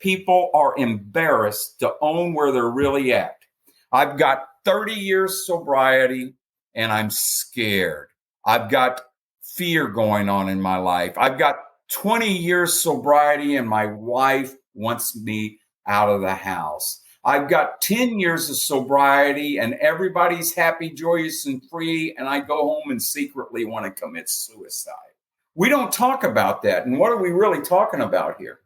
people are embarrassed to own where they're really at. I've got 30 years sobriety and I'm scared. I've got fear going on in my life. I've got 20 years sobriety and my wife wants me out of the house. I've got 10 years of sobriety and everybody's happy, joyous, and free, and I go home and secretly want to commit suicide. We don't talk about that. And what are we really talking about here?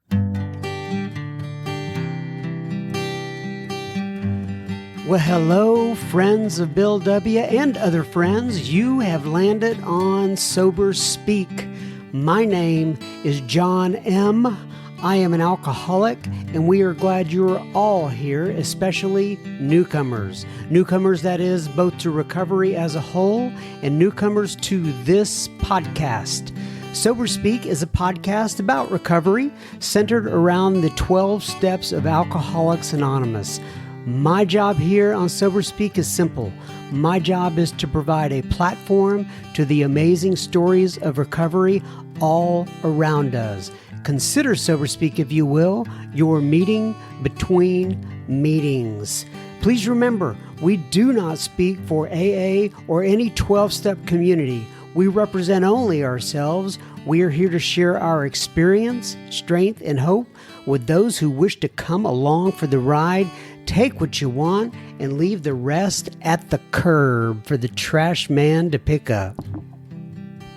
Well, hello, friends of Bill W. and other friends. You have landed on Sober Speak. My name is John M. I am an alcoholic, and we are glad you're all here, especially newcomers. Newcomers, that is, both to recovery as a whole and newcomers to this podcast. Sober Speak is a podcast about recovery centered around the 12 steps of Alcoholics Anonymous. My job here on Sober Speak is simple. My job is to provide a platform to the amazing stories of recovery all around us. Consider Sober Speak, if you will, your meeting between meetings. Please remember, we do not speak for AA or any 12-step community. We represent only ourselves. We are here to share our experience, strength, and hope with those who wish to come along for the ride. Take what you want and leave the rest at the curb for the trash man to pick up.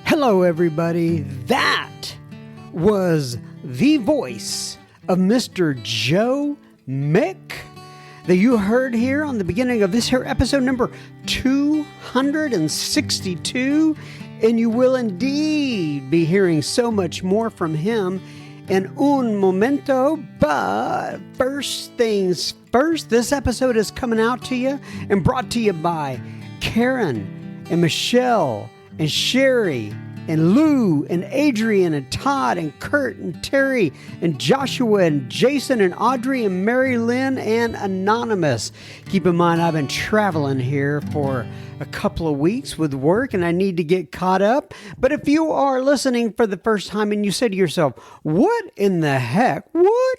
Hello, everybody. That was the voice of Mr. Joe Mick that you heard here on the beginning of this here episode number 262. And you will indeed be hearing so much more from him in un momento. But first things first, this episode is coming out to you and brought to you by Karen and Michelle and Sherry and Lou and Adrian and Todd and Kurt and Terry and Joshua and Jason and Audrey and Mary Lynn and Anonymous. Keep in mind, I've been traveling here for a couple of weeks with work and I need to get caught up. But if you are listening for the first time and you say to yourself, what in the heck? What?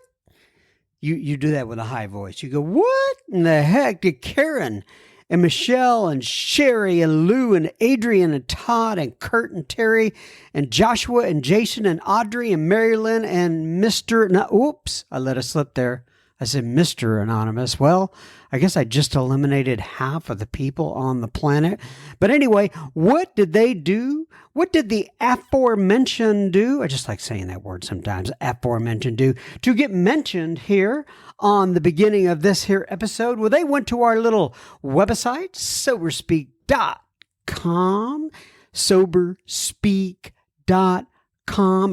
You do that with a high voice. You go, what in the heck did Karen and Michelle and Sherry and Lou and Adrian and Todd and Kurt and Terry and Joshua and Jason and Audrey and Mary Lynn and Mr. Oops, I let it slip there. I said Mr. Anonymous. Well, I guess I just eliminated half of the people on the planet. But anyway, what did they do? What did the aforementioned do? I just like saying that word sometimes, aforementioned do, to get mentioned here on the beginning of this here episode? Well, they went to our little website, soberspeak.com, soberspeak.com.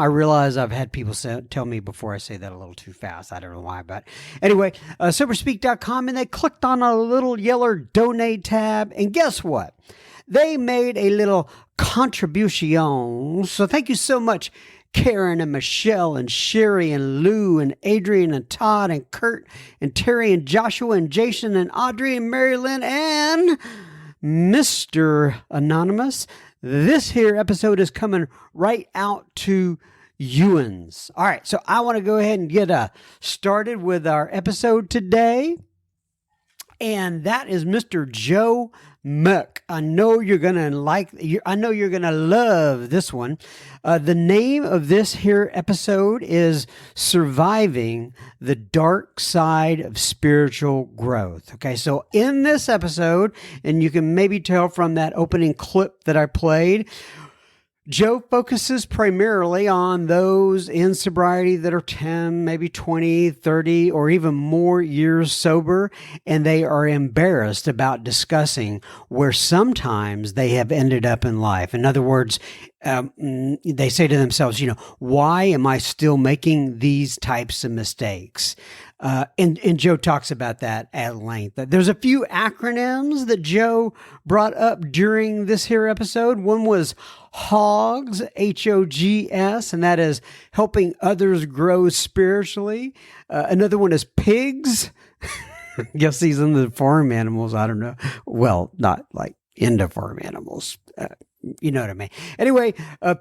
I realize I've had people tell me before I say that a little too fast. I don't know why, but anyway, soberspeak.com, and they clicked on a little yellow donate tab, and guess what? They made a little contribution. So thank you so much, Karen and Michelle and Sherry and Lou and Adrian and Todd and Kurt and Terry and Joshua and Jason and Audrey and Mary Lynn and Mr. Anonymous. This here episode is coming right out to you'uns. All right, so I want to go ahead and get started with our episode today. And that is Mr. Joe Muck. I know you're gonna love this one. The name of this here episode is Surviving the Dark Side of Spiritual Growth. Okay, so in this episode, and you can maybe tell from that opening clip that I played, Joe focuses primarily on those in sobriety that are 10, maybe 20, 30, or even more years sober, and they are embarrassed about discussing where sometimes they have ended up in life. In other words, they say to themselves, why am I still making these types of mistakes? And Joe talks about that at length. There's a few acronyms that Joe brought up during this here episode. One was HOGS, HOGS, and that is helping others grow spiritually. Another one is PIGS. Guess these are the farm animals. I don't know. Well, not like into farm animals. You know what I mean? Anyway,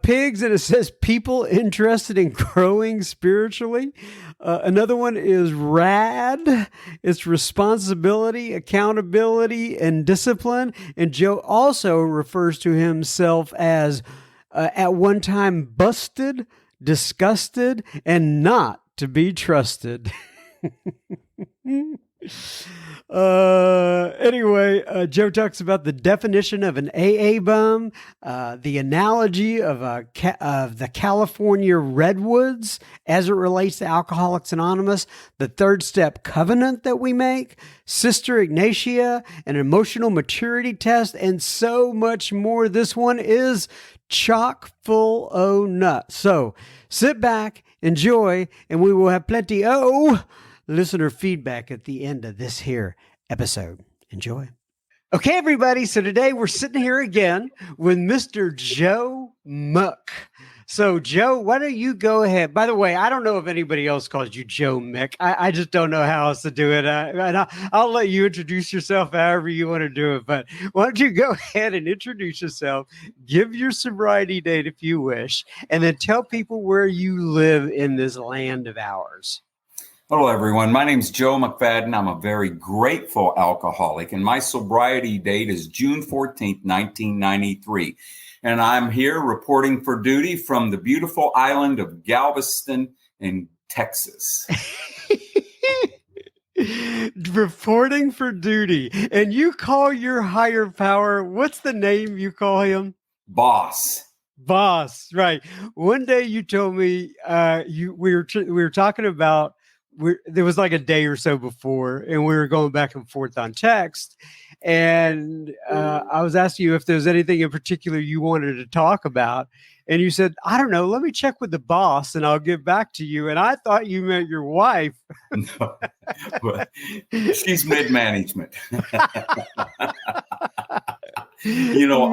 pigs, and it says people interested in growing spiritually. Another one is rad. It's responsibility, accountability, and discipline. And Joe also refers to himself as at one time busted, disgusted, and not to be trusted. Anyway, Joe talks about the definition of an AA bum, the analogy of the California redwoods as it relates to Alcoholics Anonymous, the third step covenant that we make, Sister Ignatia, an emotional maturity test, and so much more. This one is chock full o' nuts. So sit back, enjoy, and we will have plenty listener feedback at the end of this here episode. Enjoy. Okay, everybody. So today we're sitting here again with Mr. Joe Muck. So Joe, why don't you go ahead? By the way, I don't know if anybody else calls you Joe Mick. I just don't know how else to do it. I'll let you introduce yourself however you want to do it. But why don't you go ahead and introduce yourself, give your sobriety date if you wish, and then tell people where you live in this land of ours. Hello, everyone. My name is Joe McFadden. I'm a very grateful alcoholic, and my sobriety date is June 14th, 1993. And I'm here reporting for duty from the beautiful island of Galveston in Texas. Reporting for duty. And you call your higher power, what's the name you call him? Boss, right. One day you told me we were talking about, there was like a day or so before, and we were going back and forth on text. And I was asking you if there's anything in particular you wanted to talk about. And you said, I don't know, let me check with the boss and I'll get back to you. And I thought you meant your wife. No, she's mid-management. You know,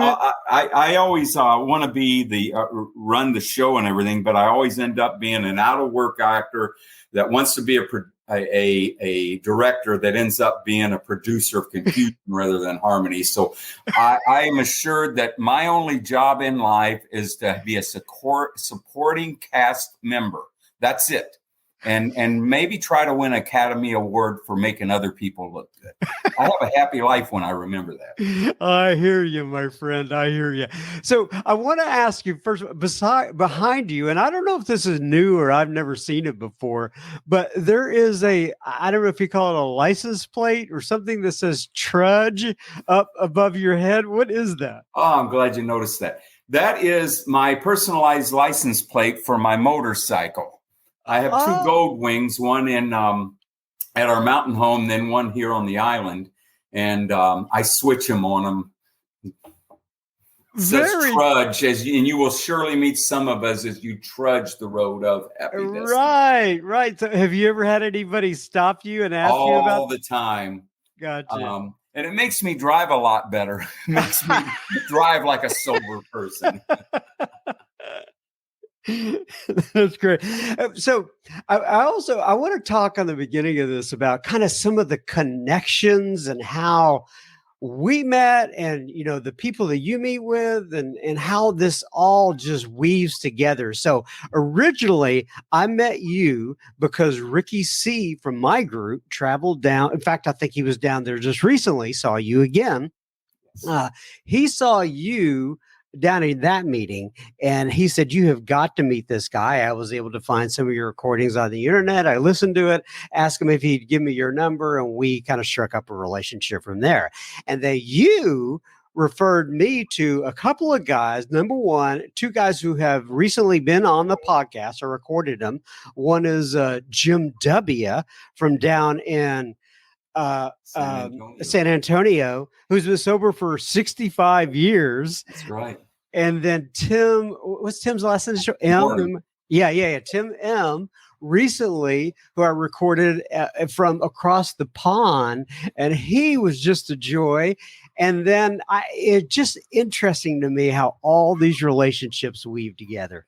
I always want to be run the show and everything, but I always end up being an out-of-work actor that wants to be a director that ends up being a producer of confusion rather than harmony. So I am assured that my only job in life is to be a supporting cast member. That's it. And maybe try to win an Academy Award for making other people look good. I have a happy life when I remember that. I hear you, my friend. I hear you. So I want to ask you first, behind you, and I don't know if this is new or I've never seen it before, but there is I don't know if you call it a license plate or something that says Trudge up above your head. What is that? Oh, I'm glad you noticed that. That is my personalized license plate for my motorcycle. I have two gold wings, one in at our mountain home, then one here on the island, and I switch them on them. It says trudge, and you will surely meet some of us as you trudge the road of happiness. Right. So have you ever had anybody stop you and ask you about all the time? Gotcha. And it makes me drive a lot better. It makes me drive like a sober person. That's great. So I want to talk on the beginning of this about kind of some of the connections and how we met, and you know, the people that you meet with, and how this all just weaves together. So originally I met you because Ricky C from my group traveled down. In fact, I think he was down there just recently, saw you again. He saw you down in that meeting, and he said, you have got to meet this guy. I was able to find some of your recordings on the internet. I listened to it, asked him if he'd give me your number, and we kind of struck up a relationship from there. And then you referred me to a couple of guys. Number one, two guys who have recently been on the podcast. I recorded them. One is Jim W. from down in San Antonio, who's been sober for 65 years. That's right. And then Tim, what's Tim's last name? M. Yeah. Tim M. recently, who I recorded from across the pond, and he was just a joy. And then it's just interesting to me how all these relationships weave together.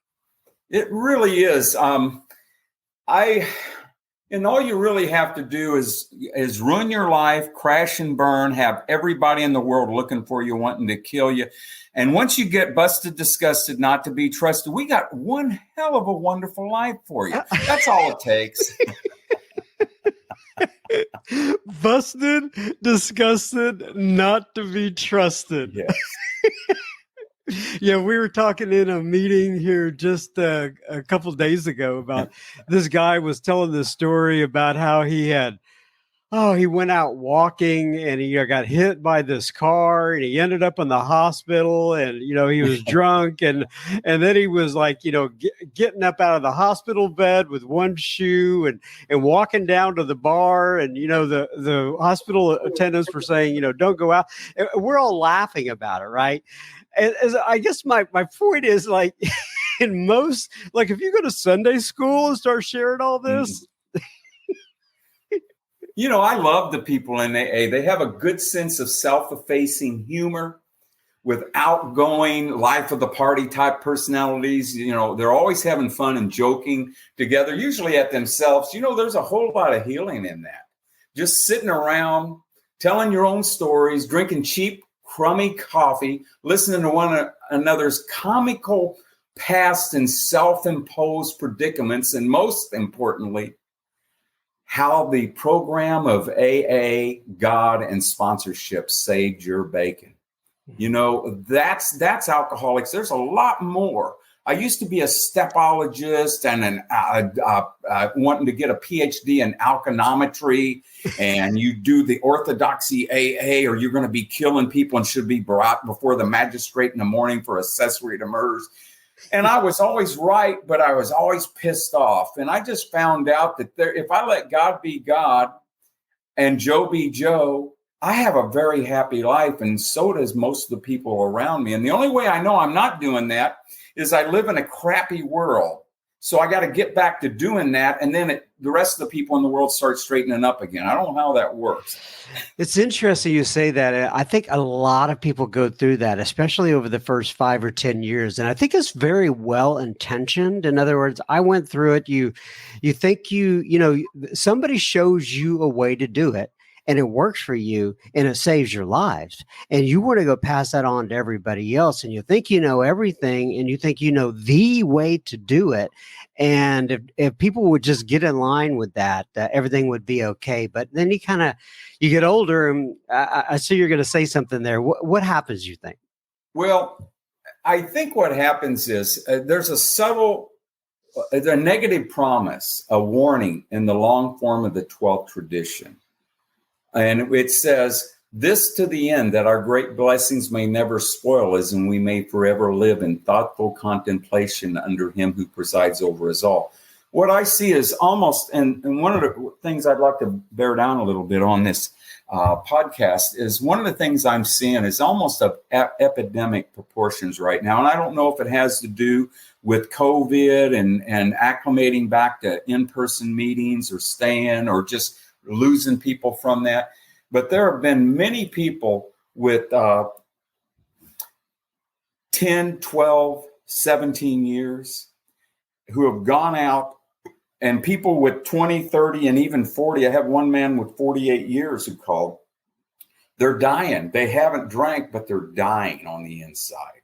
It really is. And all you really have to do is ruin your life, crash and burn, have everybody in the world looking for you, wanting to kill you. And once you get busted, disgusted, not to be trusted, we got one hell of a wonderful life for you. That's all it takes. Busted, disgusted, not to be trusted. Yes. Yeah, we were talking in a meeting here just a couple days ago about this guy was telling this story about how he went out walking and he got hit by this car and he ended up in the hospital and, he was drunk and then he was like, getting up out of the hospital bed with one shoe and walking down to the bar and, the hospital attendants were saying, don't go out. We're all laughing about it, right? As I guess my point is like in most, like if you go to Sunday school and start sharing all this. I love the people in AA. They have a good sense of self-effacing humor with outgoing life of the party type personalities. They're always having fun and joking together, usually at themselves. There's a whole lot of healing in that. Just sitting around, telling your own stories, drinking cheap, crummy coffee, listening to one another's comical past and self-imposed predicaments, and most importantly, how the program of AA, God, and sponsorship saved your bacon. That's alcoholics. There's a lot more. I used to be a stepologist and wanting to get a PhD in alchenometry, and you do the orthodoxy AA, or you're going to be killing people and should be brought before the magistrate in the morning for accessory to murders. And I was always right, but I was always pissed off. And I just found out that if I let God be God and Joe be Joe, I have a very happy life. And so does most of the people around me. And the only way I know I'm not doing that is I live in a crappy world. So I got to get back to doing that. And then the rest of the people in the world start straightening up again. I don't know how that works. It's interesting you say that. I think a lot of people go through that, especially over the first 5 or 10 years. And I think it's very well intentioned. In other words, I went through it. You think somebody shows you a way to do it, and it works for you and it saves your lives. And you want to go pass that on to everybody else. And you think you know everything and you think you know the way to do it. And if people would just get in line with that, everything would be okay. But then you get older, and I see you're going to say something there. What happens, you think? Well, I think what happens is there's a negative promise, a warning in the long form of the 12th tradition. And it says, this to the end, that our great blessings may never spoil us, and we may forever live in thoughtful contemplation under him who presides over us all. What I see is almost, and one of the things I'd like to bear down a little bit on this podcast is one of the things I'm seeing is almost of epidemic proportions right now. And I don't know if it has to do with COVID and acclimating back to in-person meetings or staying or just losing people from that. But there have been many people with 10, 12, 17 years who have gone out, and people with 20, 30, and even 40. I have one man with 48 years who called. They're dying. They haven't drank, but they're dying on the inside.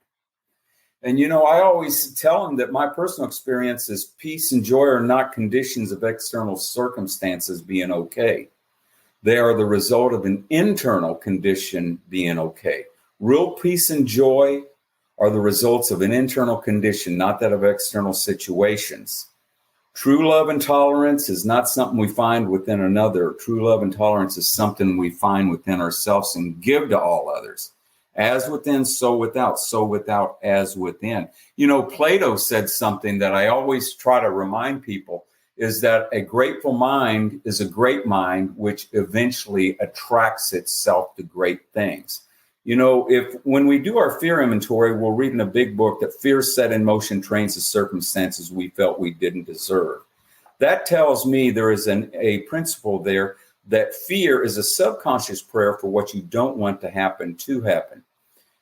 And, I always tell them that my personal experience is peace and joy are not conditions of external circumstances being okay. They are the result of an internal condition being okay. Real peace and joy are the results of an internal condition, not that of external situations. True love and tolerance is not something we find within another. True love and tolerance is something we find within ourselves and give to all others. As within, so without, as within. Plato said something that I always try to remind people is that a grateful mind is a great mind, which eventually attracts itself to great things. When we do our fear inventory, we'll read in a big book that fear set in motion trains the circumstances we felt we didn't deserve. That tells me there is a principle there that fear is a subconscious prayer for what you don't want to happen.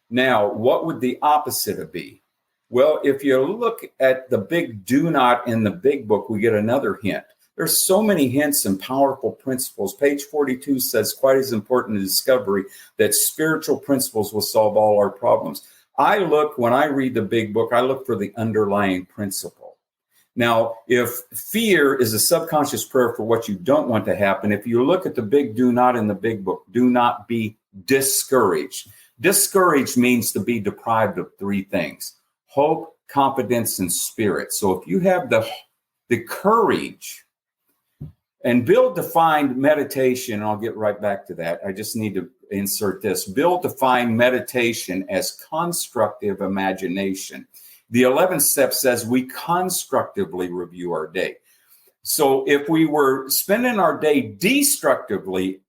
Now, what would the opposite of be? Well, if you look at the big do not in the big book, we get another hint. There's so many hints and powerful principles. Page 42 says, quite as important a discovery that spiritual principles will solve all our problems. When I read the big book, I look for the underlying principle. Now, if fear is a subconscious prayer for what you don't want to happen, if you look at the big do not in the big book, do not be discouraged. Discouraged means to be deprived of three things: hope, confidence, and spirit. So if you have the courage, and Bill defined meditation, and I'll get right back to that. I just need to insert this. Bill defined meditation as constructive imagination. The 11th step says we constructively review our day. So if we were spending our day destructively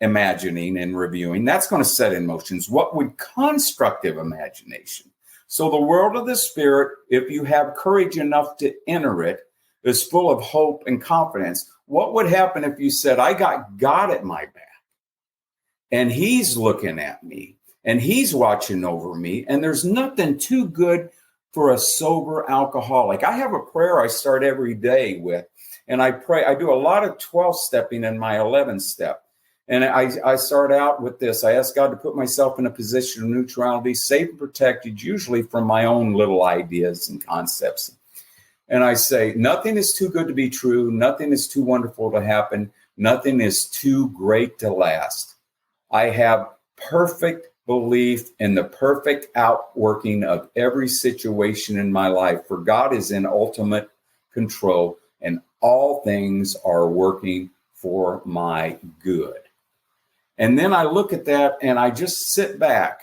imagining and reviewing, that's going to set in motions. What would constructive imagination? So the world of the spirit, if you have courage enough to enter it, is full of hope and confidence. What would happen if you said, I got God at my back and he's looking at me and he's watching over me, and there's nothing too good for a sober alcoholic? I have a prayer I start every day with, and I pray. I do a lot of 12 stepping in my 11th step. And I start out with this. I ask God to put myself in a position of neutrality, safe and protected, usually from my own little ideas and concepts. And I say, nothing is too good to be true. Nothing is too wonderful to happen. Nothing is too great to last. I have perfect belief in the perfect outworking of every situation in my life, for God is in ultimate control and all things are working for my good. And then I look at that and I just sit back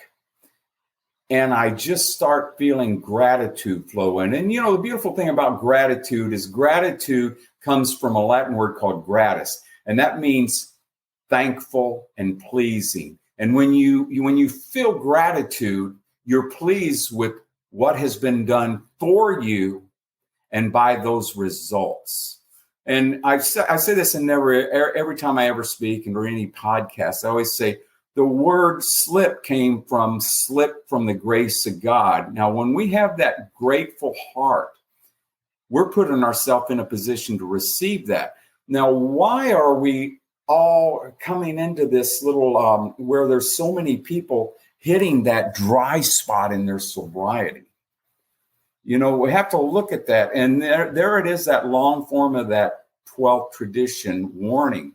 and I just start feeling gratitude flowing. And, you know, the beautiful thing about gratitude is gratitude comes from a Latin word called gratis. And that means thankful and pleasing. And when you feel gratitude, you're pleased with what has been done for you and by those results. And I say this in every time I ever speak and or any podcast. I always say the word slip came from the grace of God. Now, when we have that grateful heart, we're putting ourselves in a position to receive that. Now, why are we all coming into this little where there's so many people hitting that dry spot in their sobriety? You know, we have to look at that. And there it is, that long form of that 12th tradition warning.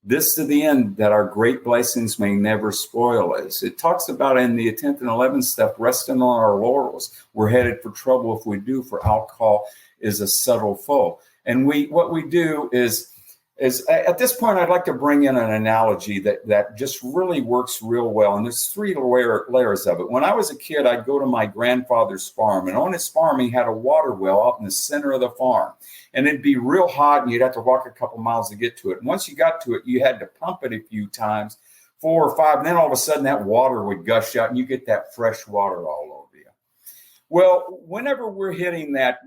This to the end, that our great blessings may never spoil us. It talks about in the 10th and 11th step, resting on our laurels. We're headed for trouble if we do, for alcohol is a subtle foe. And what we do is at this point, I'd like to bring in an analogy that just really works real well. And there's three layers of it. When I was a kid, I'd go to my grandfather's farm, and on his farm, he had a water well out in the center of the farm. And it'd be real hot, and you'd have to walk a couple miles to get to it. And once you got to it, you had to pump it a few times, 4 or 5, and then all of a sudden that water would gush out, and you get that fresh water all over you. Well, whenever we're hitting that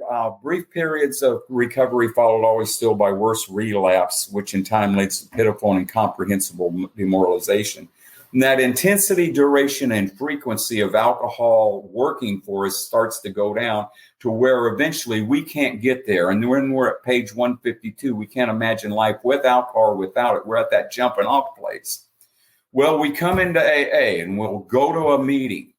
brief periods of recovery followed always still by worse relapse, which in time leads to pitiful and incomprehensible demoralization, and that intensity, duration, and frequency of alcohol working for us starts to go down to where eventually we can't get there. And when we're at page 152, we can't imagine life with alcohol or without it. We're at that jumping off place. Well, we come into AA and we'll go to a meeting.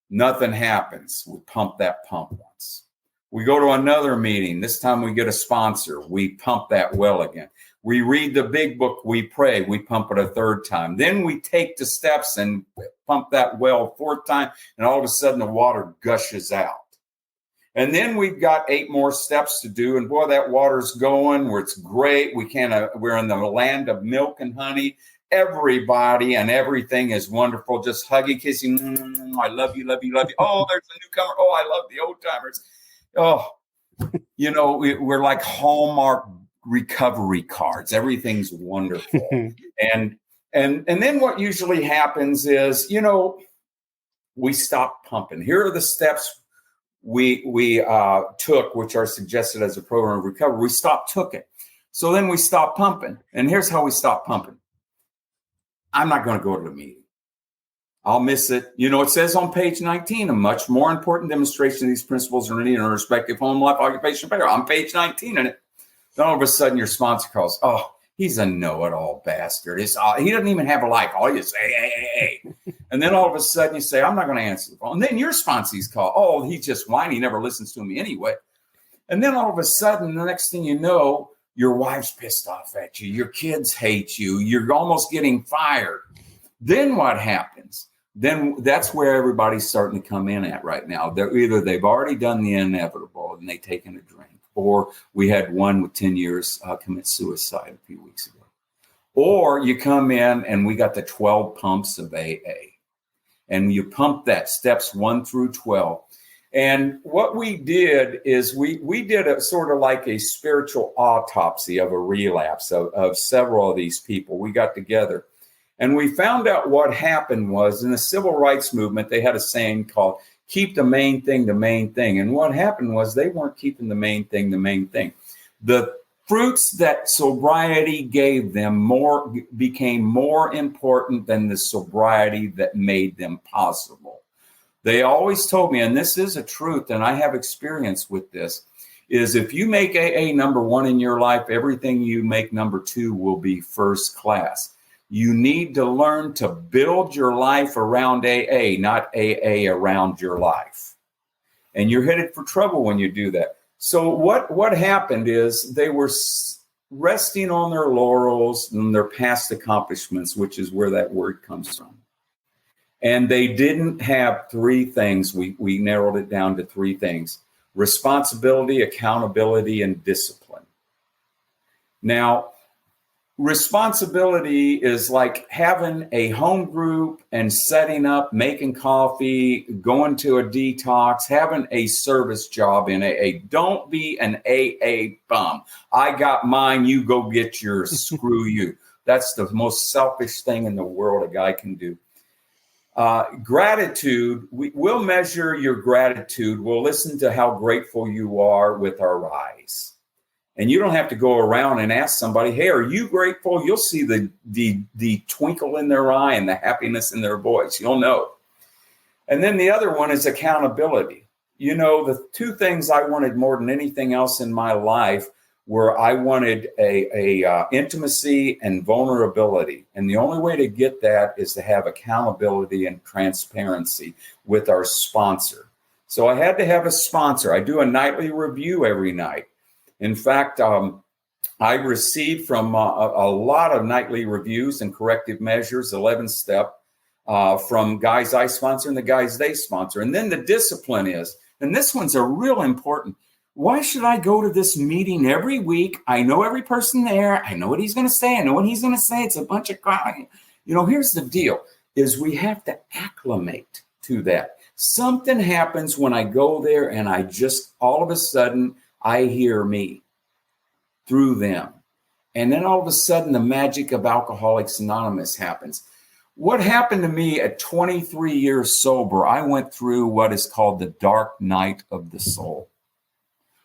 Nothing happens. We pump that pump once. We go to another meeting. This time we get a sponsor. We pump that well again. We read the big book. We pray. We pump it a third time. Then we take the steps and pump that well 4th time. And all of a sudden the water gushes out. And then we've got 8 more steps to do. And boy, that water's going where it's great. We're in the land of milk and honey. Everybody and everything is wonderful. Just huggy, kissing. I love you, love you, love you. Oh, there's a newcomer. Oh, I love the old timers. Oh, you know, we're like Hallmark recovery cards. Everything's wonderful. and then what usually happens is, you know, we stop pumping. Here are the steps we took, which are suggested as a program of recovery. We took it. So then we stop pumping. And here's how we stop pumping. I'm not going to go to the meeting. I'll miss it. You know, it says on page 19, a much more important demonstration of these principles are needed in our respective home life, occupation, better. On page 19 in it. Then all of a sudden your sponsor calls, oh, he's a know-it-all bastard. He doesn't even have a life. All you say, hey. And then all of a sudden you say, I'm not going to answer the phone. And then your sponsees call, oh, he's just whiny. He never listens to me anyway. And then all of a sudden, the next thing you know, your wife's pissed off at you. Your kids hate you. You're almost getting fired. Then what happens? Then that's where everybody's starting to come in at right now. They've already done the inevitable and they've taken a drink. Or we had one with 10 years commit suicide a few weeks ago. Or you come in and we got the 12 pumps of AA. And you pump that steps 1 through 12. And what we did is we did a sort of like a spiritual autopsy of a relapse of several of these people. We got together and we found out what happened was in the civil rights movement, they had a saying called keep the main thing, the main thing. And what happened was they weren't keeping the main thing, the main thing. The fruits that sobriety gave them became more important than the sobriety that made them possible. They always told me, and this is a truth, and I have experience with this, is if you make AA number 1 in your life, everything you make number 2 will be first class. You need to learn to build your life around AA, not AA around your life. And you're headed for trouble when you do that. So what happened is they were resting on their laurels and their past accomplishments, which is where that word comes from. And they didn't have 3 things. We narrowed it down to 3 things: responsibility, accountability, and discipline. Now, responsibility is like having a home group and setting up, making coffee, going to a detox, having a service job in AA. Don't be an AA bum. I got mine, you go get yours, screw you. That's the most selfish thing in the world a guy can do. Gratitude, we'll measure your gratitude. We'll listen to how grateful you are with our eyes. And you don't have to go around and ask somebody, hey, are you grateful? You'll see the twinkle in their eye and the happiness in their voice. You'll know. And then the other one is accountability. You know, the 2 things I wanted more than anything else in my life were I wanted a intimacy and vulnerability. And the only way to get that is to have accountability and transparency with our sponsor. So I had to have a sponsor. I do a nightly review every night. In fact, I received from a lot of nightly reviews and corrective measures, 11-step, from guys I sponsor and the guys they sponsor. And then the discipline is, and this one's a real important. Why should I go to this meeting every week? I know every person there. I know what he's going to say. I know what he's going to say. It's a bunch of crying. You know, here's the deal, is we have to acclimate to that. Something happens when I go there and I just, all of a sudden, I hear me through them. And then all of a sudden, the magic of Alcoholics Anonymous happens. What happened to me at 23 years sober, I went through what is called the dark night of the soul.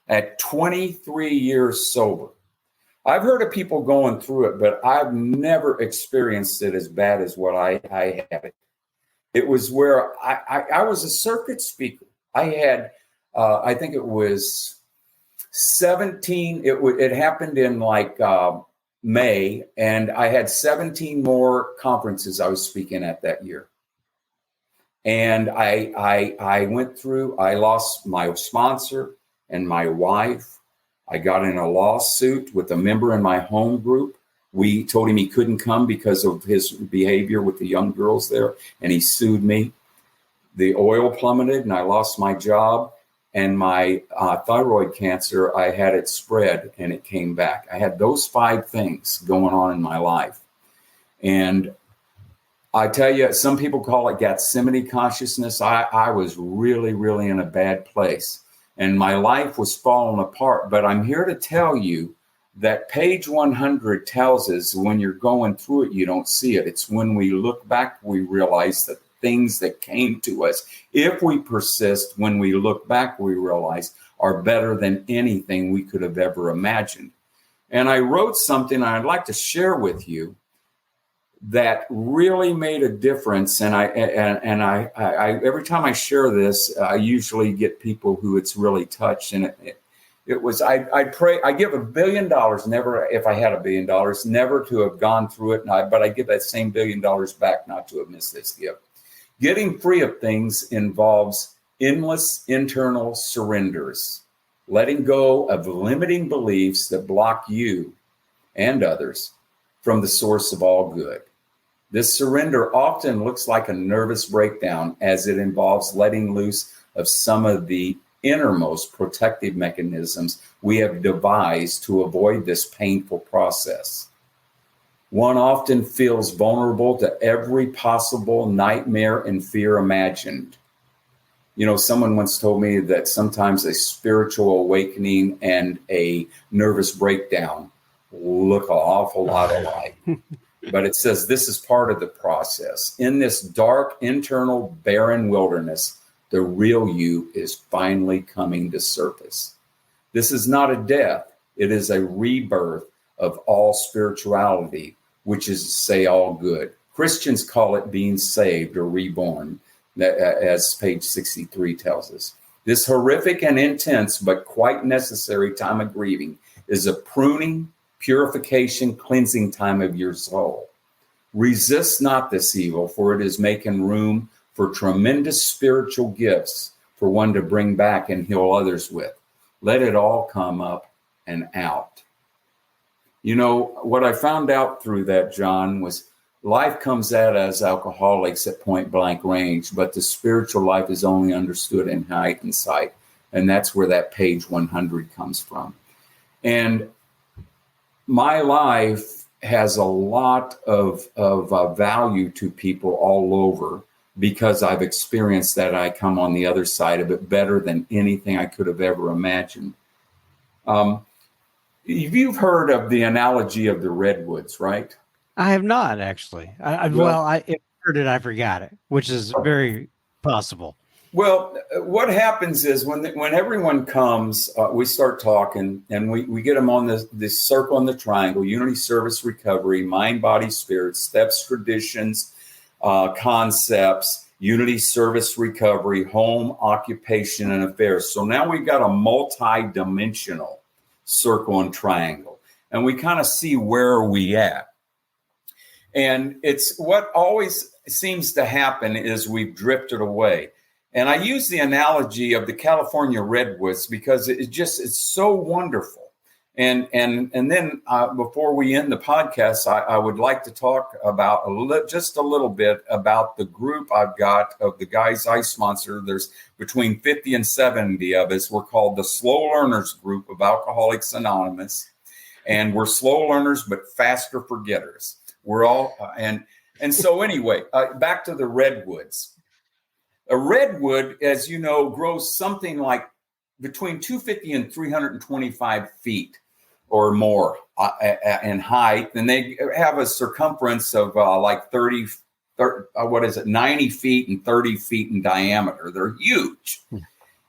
At 23 years sober. I've heard of people going through it, but I've never experienced it as bad as what I had it. It was where I was a circuit speaker. I had, I think it was 17, it happened in like May, and I had 17 more conferences I was speaking at that year. And I went through, I lost my sponsor and my wife. I got in a lawsuit with a member in my home group. We told him he couldn't come because of his behavior with the young girls there, and he sued me. The oil plummeted and I lost my job. And my thyroid cancer, I had it spread and it came back. I had those 5 things going on in my life. And I tell you, some people call it Gethsemane consciousness. I was really, really in a bad place. And my life was falling apart. But I'm here to tell you that page 100 tells us when you're going through it, you don't see it. It's when we look back, we realize that things that came to us, if we persist, when we look back, we realize are better than anything we could have ever imagined. And I wrote something I'd like to share with you that really made a difference. And I every time I share this, I usually get people who it's really touched. And I'd pray, I give $1 billion, never, if I had $1 billion, never to have gone through it. But I give that same $1 billion back not to have missed this gift. Getting free of things involves endless internal surrenders, letting go of limiting beliefs that block you and others from the source of all good. This surrender often looks like a nervous breakdown, as it involves letting loose of some of the innermost protective mechanisms we have devised to avoid this painful process. One often feels vulnerable to every possible nightmare and fear imagined. You know, someone once told me that sometimes a spiritual awakening and a nervous breakdown look an awful lot alike. But it says this is part of the process. In this dark, internal, barren wilderness, the real you is finally coming to surface. This is not a death. It is a rebirth of all spirituality, which is to say all good. Christians call it being saved or reborn, as page 63 tells us. This horrific and intense, but quite necessary time of grieving is a pruning, purification, cleansing time of your soul. Resist not this evil, for it is making room for tremendous spiritual gifts for one to bring back and heal others with. Let it all come up and out. You know, what I found out through that, John, was life comes at us alcoholics at point blank range, but the spiritual life is only understood in heightened sight. And that's where that page 100 comes from. And my life has a lot of value to people all over because I've experienced that. I come on the other side of it better than anything I could have ever imagined. You've heard of the analogy of the redwoods, right? I have not actually. I heard it, I forgot it, which is very possible. Well, what happens is when everyone comes, we start talking, and we get them on this circle in the triangle: unity, service, recovery, mind, body, spirit, steps, traditions, concepts, unity, service, recovery, home, occupation, and affairs. So now we've got a multi-dimensional circle and triangle, and we kind of see where are we at. And it's what always seems to happen is we've drifted away. And I use the analogy of the California redwoods because it's so wonderful. And then before we end the podcast, I would like to talk about just a little bit about the group I've got of the guys I sponsor. There's between 50 and 70 of us. We're called the Slow Learners Group of Alcoholics Anonymous. And we're slow learners, but faster forgetters. We're all, and so anyway, back to the redwoods. A redwood, as you know, grows something like between 250 and 325 feet or more in height. And they have a circumference of like 90 feet and 30 feet in diameter. They're huge.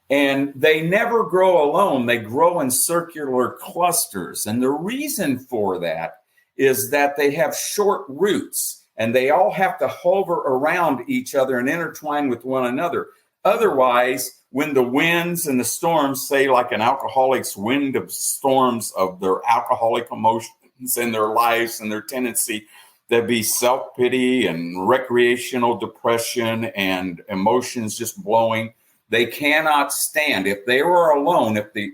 And they never grow alone. They grow in circular clusters. And the reason for that is that they have short roots. And they all have to hover around each other and intertwine with one another. Otherwise, when the winds and the storms, say like an alcoholic's wind of storms of their alcoholic emotions in their lives and their tendency to be self-pity and recreational depression and emotions just blowing, they cannot stand. If they were alone, if the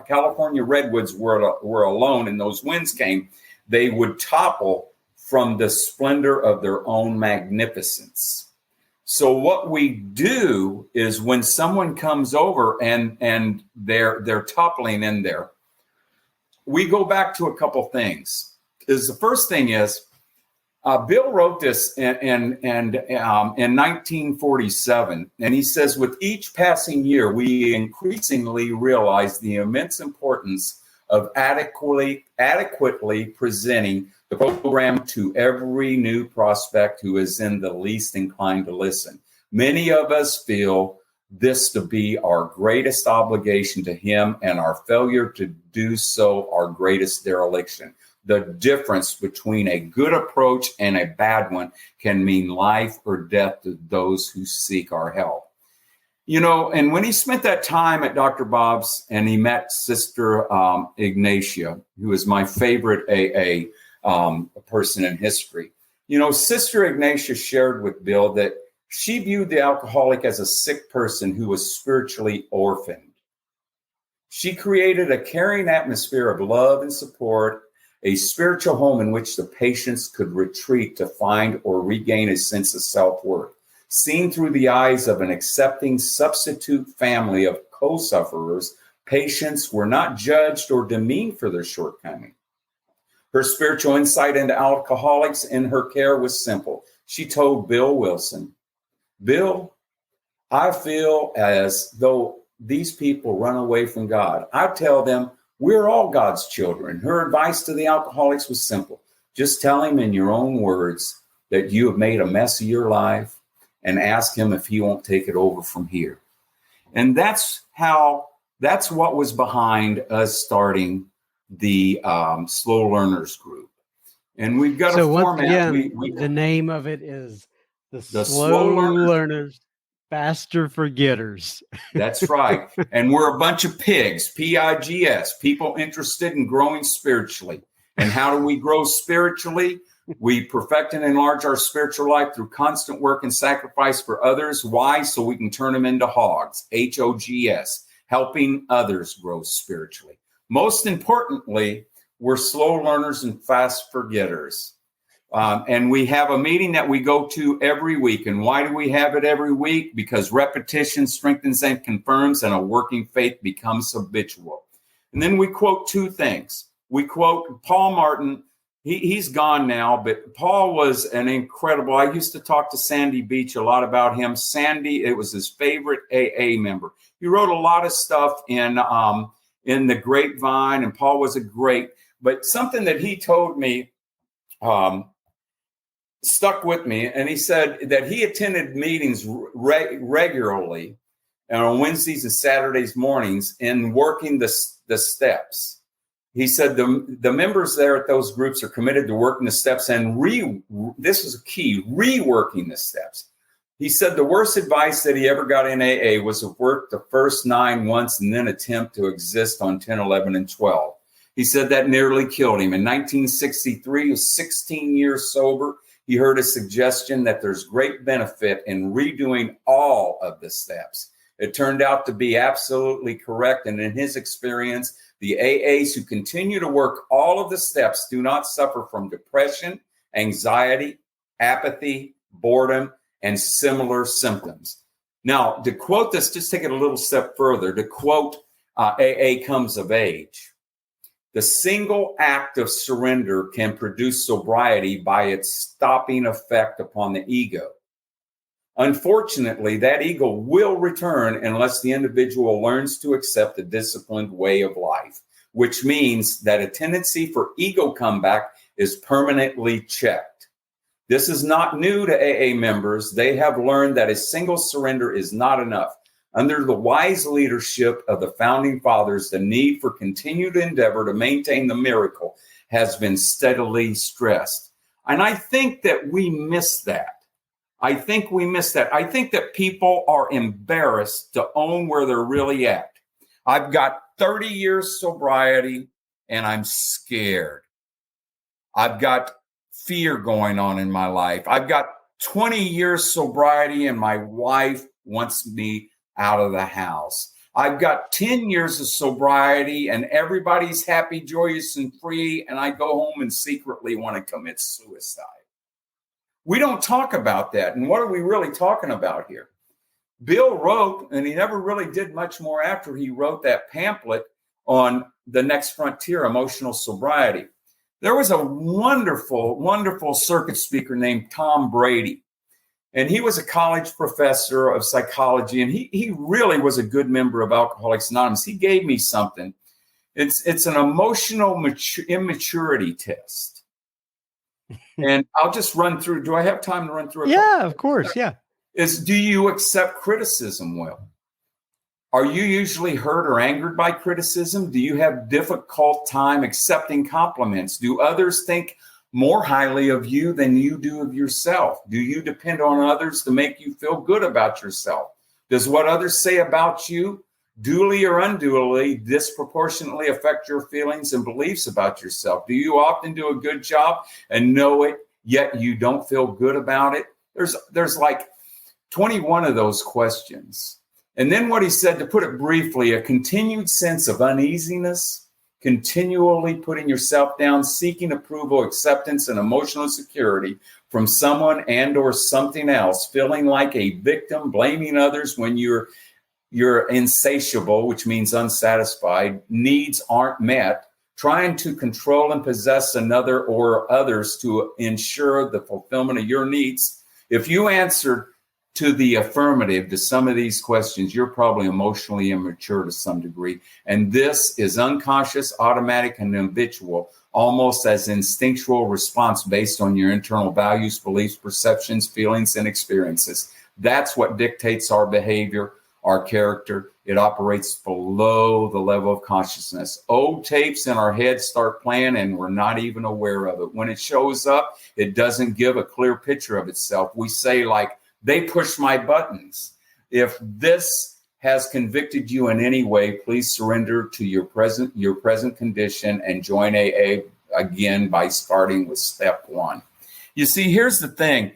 California redwoods were alone and those winds came, they would topple from the splendor of their own magnificence. So what we do is when someone comes over and they're toppling in there, we go back to a couple things. The first thing is, Bill wrote this in 1947, and he says, with each passing year, we increasingly realize the immense importance of adequately presenting the program to every new prospect who is in the least inclined to listen. Many of us feel this to be our greatest obligation to him, and our failure to do so our greatest dereliction. The difference between a good approach and a bad one can mean life or death to those who seek our help. And when he spent that time at Dr. Bob's and he met Sister Ignatia, who is my favorite AA person in history, Sister Ignatia shared with Bill that she viewed the alcoholic as a sick person who was spiritually orphaned. She created a caring atmosphere of love and support, a spiritual home in which the patients could retreat to find or regain a sense of self-worth. Seen through the eyes of an accepting substitute family of co-sufferers, patients were not judged or demeaned for their shortcoming. Her spiritual insight into alcoholics in her care was simple. She told Bill Wilson, "Bill, I feel as though these people run away from God. I tell them we're all God's children." Her advice to the alcoholics was simple. Just tell him in your own words that you have made a mess of your life and ask him if he won't take it over from here. And that's what was behind us starting the Slow Learners Group. And we've got a format. The name of it is the Slow Learners, Faster Forgetters. That's right. And we're a bunch of pigs, P-I-G-S, people interested in growing spiritually. And how do we grow spiritually? We perfect and enlarge our spiritual life through constant work and sacrifice for others. Why? So we can turn them into hogs, H-O-G-S, helping others grow spiritually. Most importantly, we're slow learners and fast forgetters. And we have a meeting that we go to every week. And why do we have it every week? Because repetition strengthens and confirms, and a working faith becomes habitual. And then we quote two things. We quote Paul Martin. He's gone now, but Paul was an incredible. I used to talk to Sandy Beach a lot about him. Sandy, it was his favorite AA member. He wrote a lot of stuff in the Grapevine, and Paul was a great. But something that he told me stuck with me, and he said that he attended meetings regularly on Wednesdays and Saturdays mornings in working the steps. He said the members there at those groups are committed to working the steps and this is a key, reworking the steps. He said the worst advice that he ever got in AA was to work the first 9 once and then attempt to exist on 10, 11, and 12. He said that nearly killed him. In 1963, he was 16 years sober. He heard a suggestion that there's great benefit in redoing all of the steps. It turned out to be absolutely correct. And in his experience, the AAs who continue to work all of the steps do not suffer from depression, anxiety, apathy, boredom, and similar symptoms. Now, to quote this, just take it a little step further, to quote AA Comes of Age, the single act of surrender can produce sobriety by its stopping effect upon the ego. Unfortunately, that ego will return unless the individual learns to accept a disciplined way of life, which means that a tendency for ego comeback is permanently checked. This is not new to AA members. They have learned that a single surrender is not enough. Under the wise leadership of the founding fathers, the need for continued endeavor to maintain the miracle has been steadily stressed. And I think that we miss that. I think that people are embarrassed to own where they're really at. I've got 30 years sobriety and I'm scared. I've got fear going on in my life. I've got 20 years sobriety and my wife wants me out of the house. I've got 10 years of sobriety and everybody's happy, joyous, and free, and I go home and secretly want to commit suicide. We don't talk about that. And what are we really talking about here? Bill wrote, and he never really did much more after he wrote that pamphlet on the next frontier, emotional sobriety. There was a wonderful, wonderful circuit speaker named Tom Brady. And he was a college professor of psychology, and he really was a good member of Alcoholics Anonymous. He gave me something. It's an emotional immaturity test. And I'll just run through. Do I have time to run through it? Yeah, of course. Yeah. Do you accept criticism well? Are you usually hurt or angered by criticism? Do you have difficult time accepting compliments? Do others think more highly of you than you do of yourself? Do you depend on others to make you feel good about yourself? Does what others say about you, duly or unduly, disproportionately affect your feelings and beliefs about yourself? Do you often do a good job and know it, yet you don't feel good about it? There's like 21 of those questions. And then what he said, to put it briefly, a continued sense of uneasiness, continually putting yourself down, seeking approval, acceptance, and emotional security from someone and or something else, feeling like a victim, blaming others when you're insatiable, which means unsatisfied, needs aren't met, trying to control and possess another or others to ensure the fulfillment of your needs. If you answered to the affirmative to some of these questions, you're probably emotionally immature to some degree. And this is unconscious, automatic, and habitual, almost as instinctual response based on your internal values, beliefs, perceptions, feelings, and experiences. That's what dictates our behavior, our character. It operates below the level of consciousness. Old tapes in our heads start playing and we're not even aware of it. When it shows up, it doesn't give a clear picture of itself. We say like, they push my buttons. If this has convicted you in any way, please surrender to your present condition and join AA again by starting with step 1. You see, here's the thing.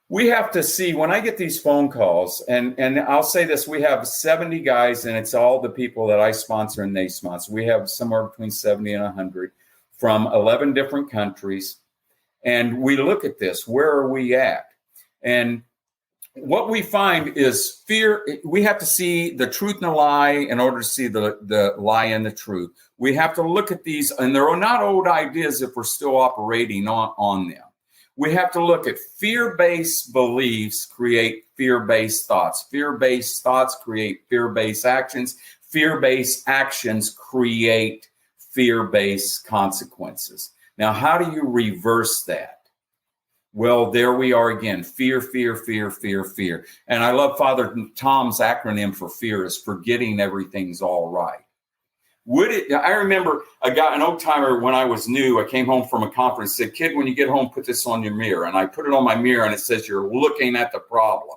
We have to see, when I get these phone calls, and I'll say this, we have 70 guys, and it's all the people that I sponsor and they sponsor. We have somewhere between 70 and 100 from 11 different countries. And we look at this, where are we at? And what we find is fear. We have to see the truth and the lie in order to see the lie and the truth. We have to look at these, and they're not old ideas if we're still operating on them. We have to look at fear-based beliefs create fear-based thoughts. Fear-based thoughts create fear-based actions. Fear-based actions create fear-based consequences. Now, how do you reverse that? Well, there we are again. Fear, fear, fear, fear, fear. And I love Father Tom's acronym for fear is forgetting everything's all right. I remember an old timer when I was new, I came home from a conference, said, kid, when you get home, put this on your mirror. And I put it on my mirror and it says, you're looking at the problem.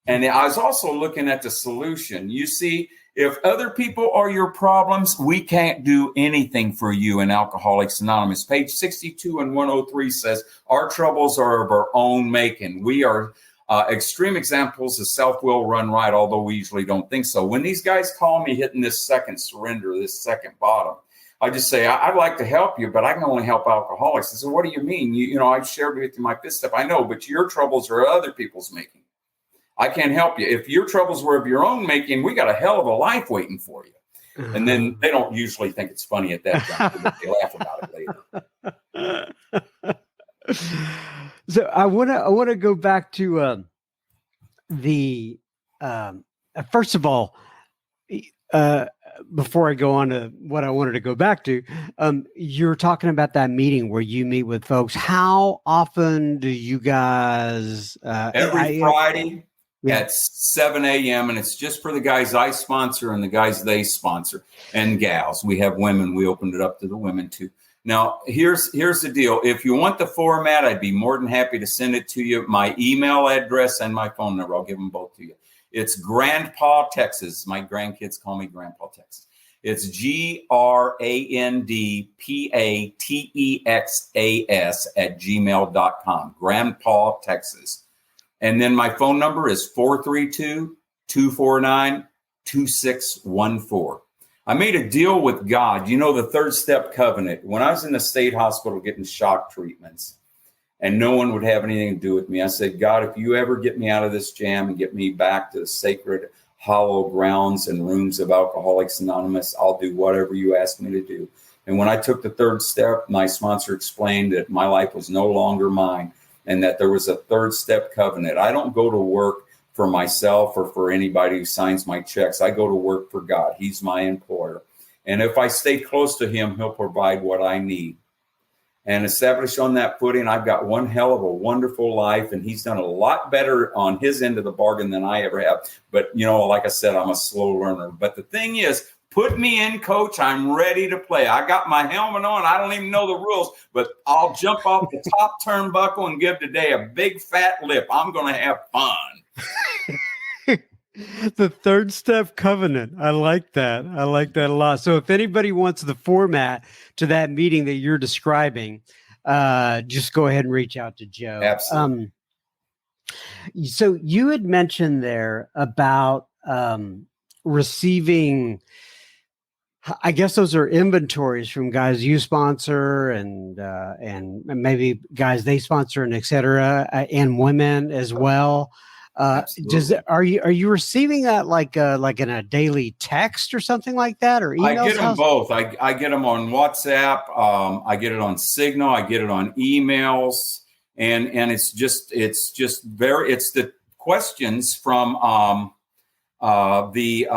And I was also looking at the solution. You see, if other people are your problems, we can't do anything for you in Alcoholics Anonymous. Page 62 and 103 says, our troubles are of our own making. We are extreme examples of self-will run right, although we usually don't think so. When these guys call me hitting this second surrender, this second bottom, I just say, I'd like to help you, but I can only help alcoholics. I said, what do you mean? You know, I've shared with you my fifth step. I know, but your troubles are other people's making. I can't help you. If your troubles were of your own making, we got a hell of a life waiting for you. And then they don't usually think it's funny at that time, but they laugh about it later. So I want to go back to first of all, before I go on to what I wanted to go back to, you're talking about that meeting where you meet with folks. How often do you guys? Every Friday. Yeah. At 7 a.m. And it's just for the guys I sponsor and the guys they sponsor and gals. We have women. We opened it up to the women too. Now, here's the deal. If you want the format, I'd be more than happy to send it to you. My email address and my phone number, I'll give them both to you. It's Grandpa Texas. My grandkids call me Grandpa Texas. It's GRANDPATEXAS @gmail.com. Grandpa Texas. And then my phone number is 432-249-2614. I made a deal with God. You know, the third step covenant. When I was in the state hospital getting shock treatments and no one would have anything to do with me, I said, God, if you ever get me out of this jam and get me back to the sacred hollow grounds and rooms of Alcoholics Anonymous, I'll do whatever you ask me to do. And when I took the third step, my sponsor explained that my life was no longer mine, and that there was a third step covenant. I don't go to work for myself or for anybody who signs my checks. I go to work for God. He's my employer. And if I stay close to him, he'll provide what I need. And established on that footing, I've got one hell of a wonderful life, and he's done a lot better on his end of the bargain than I ever have. But, you know, like I said, I'm a slow learner. But the thing is, put me in, coach. I'm ready to play. I got my helmet on. I don't even know the rules, but I'll jump off the top turnbuckle and give today a big fat lip. I'm going to have fun. The third step covenant. I like that. I like that a lot. So if anybody wants the format to that meeting that you're describing, just go ahead and reach out to Joe. Absolutely. So you had mentioned there about receiving, I guess those are inventories from guys you sponsor and maybe guys they sponsor and et cetera, and women as well. Are you receiving that like in a daily text or something like that, or emails? I get them both. I get them on WhatsApp. I get it on Signal. I get it on emails, and it's the questions from the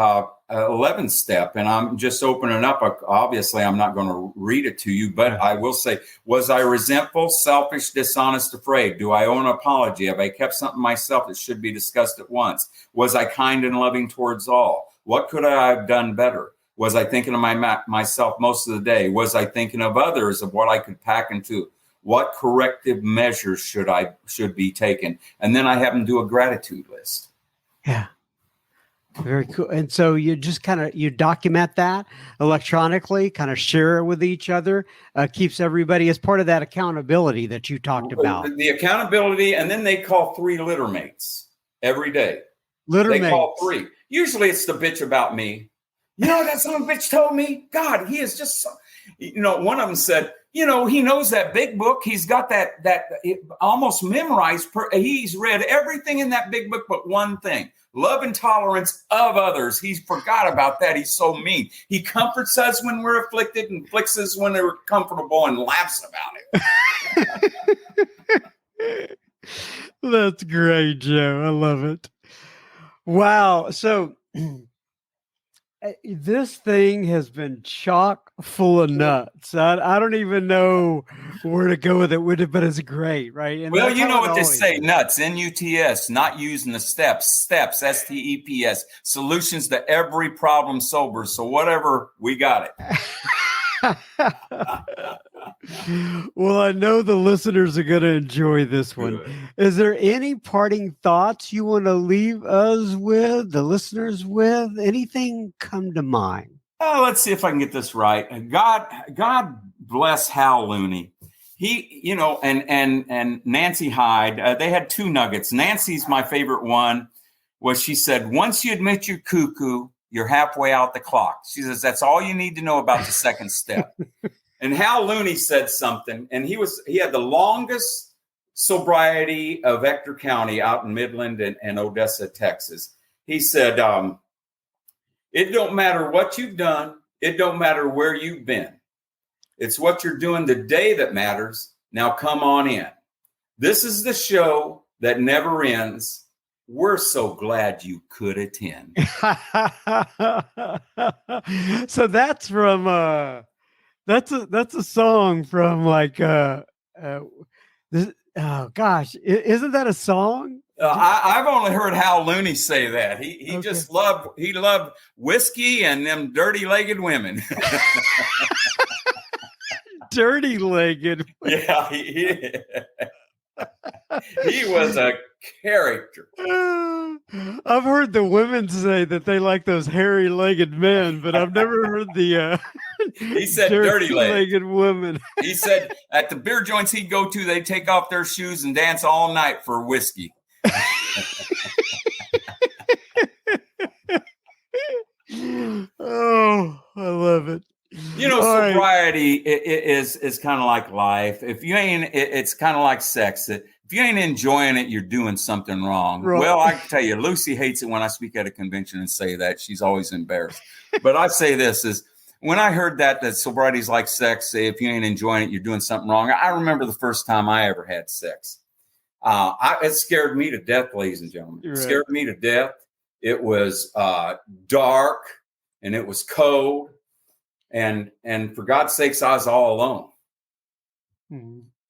11th step, and I'm just opening up. Obviously, I'm not going to read it to you, but I will say, was I resentful, selfish, dishonest, afraid? Do I owe an apology? Have I kept something myself that should be discussed at once? Was I kind and loving towards all? What could I have done better? Was I thinking of myself most of the day? Was I thinking of others, of what I could pack into? What corrective measures should be taken? And then I have them do a gratitude list. Yeah. Very cool. And so you just you document that electronically, kind of share it with each other, keeps everybody as part of that accountability that you talked about. The accountability, and then they call 3 litter mates every day. They call 3. Usually it's the bitch about me. That son of a bitch told me, God, he is just, one of them said, he knows that big book. He's got that almost memorized. He's read everything in that big book, but one thing. Love and tolerance of others. He's forgot about that. He's so mean. He comforts us when we're afflicted and flicks us when we're comfortable and laughs about it. That's great, Joe. I love it. Wow. So this thing has been chock full of nuts. I don't even know where to go with it, but it's great, right? And well, you know what they say, nuts, N-U-T-S, not using the steps, S-T-E-P-S, solutions to every problem sober. So whatever, we got it. Well, I know the listeners are going to enjoy this one. Good. Is there any parting thoughts you want to leave us with, the listeners with? Anything come to mind? Oh, let's see if I can get this right. God bless Hal Looney. He, and Nancy Hyde, they had 2 nuggets. Nancy's my favorite one, was she said, once you admit you're cuckoo, you're halfway out the clock. She says, that's all you need to know about the second step. And Hal Looney said something, and he had the longest sobriety of Ector County out in Midland and Odessa, Texas. He said, it don't matter what you've done. It don't matter where you've been. It's what you're doing today that matters. Now come on in. This is the show that never ends. We're so glad you could attend. So that's from that's a song from like this, oh gosh, isn't that a song? I've only heard Hal Looney say that. He just loved whiskey and them dirty-legged women. Dirty-legged. Yeah, he was a character. I've heard the women say that they like those hairy-legged men, but I've never heard the he said dirty-legged women. He said at the beer joints he'd go to, they'd take off their shoes and dance all night for whiskey. Oh, I love it. Sobriety is kind of like life. If you ain't, it's kind of like sex. If you ain't enjoying it, you're doing something wrong. Right. Well, I can tell you, Lucy hates it when I speak at a convention and say that. She's always embarrassed. But I say this is, when I heard that sobriety is like sex, if you ain't enjoying it, you're doing something wrong. I remember the first time I ever had sex. It scared me to death, ladies and gentlemen. Right. It scared me to death. It was dark and it was cold. And for God's sakes, I was all alone.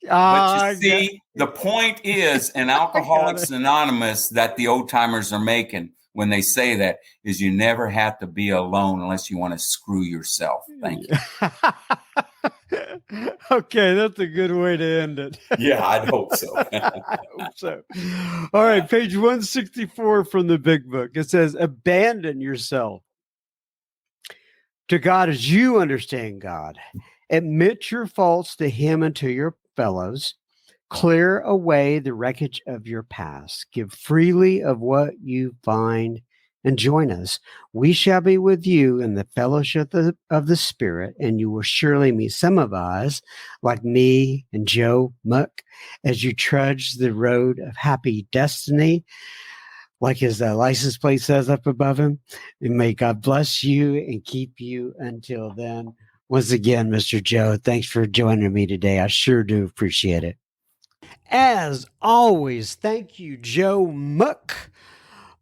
But you see, the point is in Alcoholics Anonymous that the old timers are making when they say that is you never have to be alone unless you want to screw yourself. Thank you. Okay, that's a good way to end it. Yeah, I'd hope so. I hope so. All right, page 164 from the big book. It says, abandon yourself to God as you understand God. Admit your faults to Him and to your fellows. Clear away the wreckage of your past. Give freely of what you find and join us. We shall be with you in the fellowship of the Spirit, and you will surely meet some of us, like me and Joe Muck, as you trudge the road of happy destiny, like his license plate says up above him. And may God bless you and keep you until then. Once again, Mr. Joe, thanks for joining me today. I sure do appreciate it. As always, thank you, Joe Muck,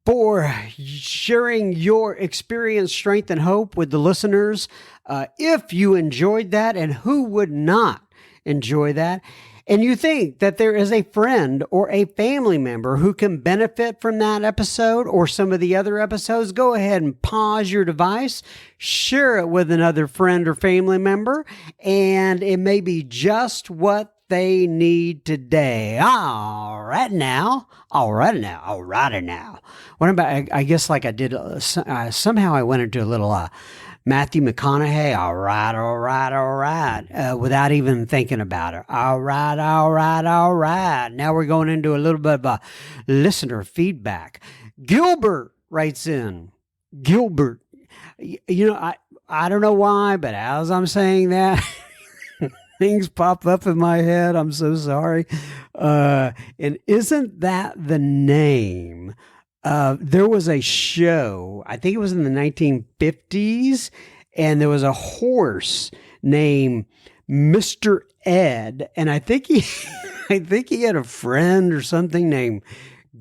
for sharing your experience, strength, and hope with the listeners. If you enjoyed that, and who would not enjoy that, and you think that there is a friend or a family member who can benefit from that episode or some of the other episodes, go ahead and pause your device, share it with another friend or family member, and it may be just what they need today. All right now. What about, I guess like I did, somehow I went into a little Matthew McConaughey, all right, without even thinking about it. All right. Now we're going into a little bit of listener feedback. Gilbert writes in. Gilbert, you know, I don't know why, but as I'm saying that, things pop up in my head. I'm so sorry. And isn't that the name? There was a show, I think it was in the 1950s, and there was a horse named Mr. Ed, and I think he had a friend or something named